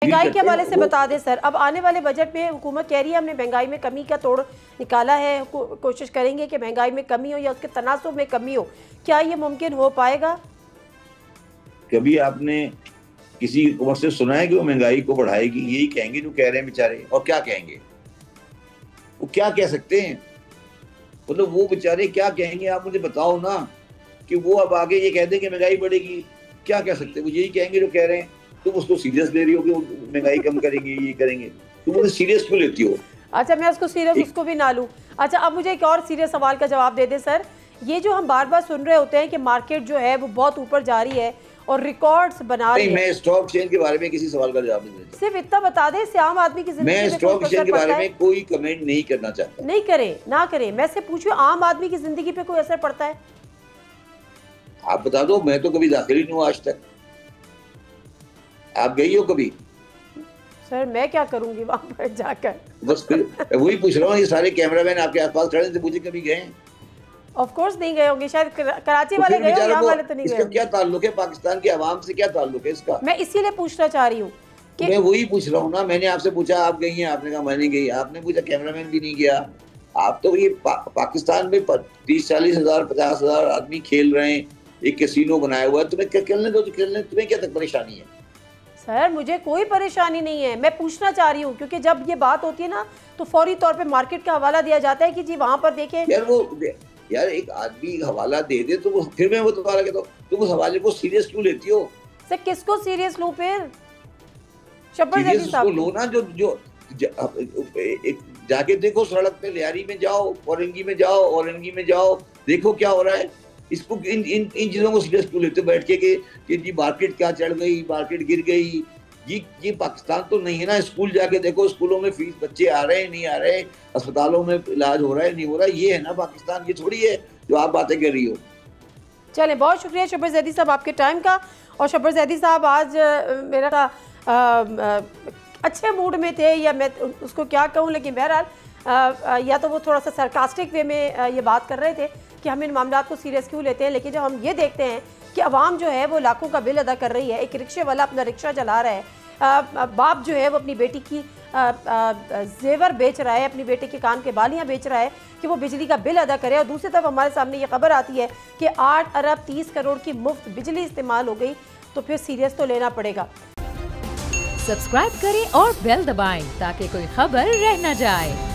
महंगाई के हवाले से बता दें सर, अब आने वाले बजट में हुकूमत कह रही है हमने महंगाई में कमी का तोड़ निकाला है, कोशिश करेंगे कि महंगाई में कमी हो या उसके तनासुब में कमी हो। क्या ये मुमकिन हो पाएगा? कभी आपने किसी हुकूमत से सुना है कि वो महंगाई को बढ़ाएगी? यही कहेंगे जो कह रहे हैं बेचारे। और क्या कहेंगे? वो क्या कह सकते हैं? मतलब वो बेचारे क्या कहेंगे? आप मुझे बताओ ना कि वो अब आगे ये कह दें कि महंगाई बढ़ेगी, क्या कह सकते हैं? वो यही कहेंगे जो कह रहे हैं। तुम उसको सीरियस ले रही हो कि महंगाई कम करेंगे, ये करेंगे, तुम उसे सीरियस क्यों लेती हो? अच्छा, मैं उसको सीरियस उसको भी ना लूं। अच्छा, अब मुझे एक और सीरियस सवाल का जवाब दे दें सर। ये जो हम बार बार सुन रहे होते हैं कि मार्केट जो है वो बहुत ऊपर जा रही है और रिकॉर्ड्स बना रही है। मैं स्टॉक चेन के बारे में किसी सवाल का जवाब नहीं देता। सिर्फ इतना बता दें, इससे आम आदमी की जिंदगी में स्टॉक चेन के बारे में कोई कमेंट नहीं करना चाहता। नहीं करें, ना करें। मैं से पूछूं, आम आदमी की जिंदगी पे कोई असर पड़ता है? आप बता दो। मैं तो कभी दाखिल ही नहीं हुआ आज तक। आप गई हो कभी? सर मैं क्या करूंगी वहां पर जाकर? बस फिर वही पूछ रहा हूँ, ये सारे कैमरामैन आपके आसपास खड़े थे, मुझे कभी गए? ऑफ कोर्स नहीं गए होंगे, शायद कराची वाले गए होंगे, यहाँ वाले तो नहीं गए। इसका क्या ताल्लुक है पाकिस्तान की आवाम से? क्या ताल्लुक है इसका? मैं इसीलिए पूछना चाह रही हूँ कि मैं वही पूछ रहा हूँ ना। मैंने आपसे पूछा आप गई हैं, आपने कहा मैं नहीं गई। आपने पूछा कैमरामैन भी नहीं गया। आप तो ये पाकिस्तान में 30-40 हजार 50 हजार आदमी खेल रहे हैं, एक कैसीनो बनाया हुआ है। तुम्हें खेलने दो तो खेलने, तुम्हें क्या तक परेशानी है? सर मुझे कोई परेशानी नहीं है, मैं पूछना चाह रही हूँ क्योंकि जब ये बात होती है ना तो फौरी तौर पे मार्केट का हवाला दिया जाता है कि जी वहां पर देखें। यार एक आदमी हवाला दे दे तो फिर मैं वो दोबारा कहता हूँ, तुम उस हवाले को सीरियस क्यों लेती हो? सर किसको सीरियस लूं फिर? शब्बर जैदी साहब लो ना। जो जाके देखो, सड़क पे लियारी में जाओ, औरंगी में जाओ, औरंगी में जाओ, देखो क्या हो रहा है। इसको इन इन इन चीजों को सीरियस क्यों लेते हो बैठ के कि जी मार्केट क्या चढ़ गई, मार्केट गिर गई? ये पाकिस्तान तो नहीं है ना। स्कूल जाके देखो, स्कूलों में फीस बच्चे आ रहे हैं नहीं आ रहे, अस्पतालों में इलाज हो रहा है नहीं हो रहा। ये है ना पाकिस्तान। ये थोड़ी है जो आप बातें कर रही हो। चले, बहुत शुक्रिया शब्बर जैदी साहब आपके टाइम का। और शब्बर जैदी साहब आज मेरा अच्छे मूड में थे, या मैं उसको क्या कहूँ, लेकिन बहरहाल या तो वो थोड़ा सा सरकास्टिक वे में ये बात कर रहे थे कि हम इन मामलों को सीरियस क्यों लेते हैं। लेकिन जब हम ये देखते हैं कि अवाम जो है वो लाखों का बिल अदा कर रही है, एक रिक्शे वाला अपना रिक्शा चला रहा है, बाप जो है वो अपनी बेटी की जेवर बेच रहा है, अपनी बेटे के कान के बालियाँ बेच रहा है कि वो बिजली का बिल अदा करे, और दूसरी तरफ हमारे सामने ये खबर आती है कि 8 अरब 30 करोड़ की मुफ्त बिजली इस्तेमाल हो गई, तो फिर सीरियस तो लेना पड़ेगा। सब्सक्राइब करें और बेल दबाएं ताकि कोई खबर रह न जाए।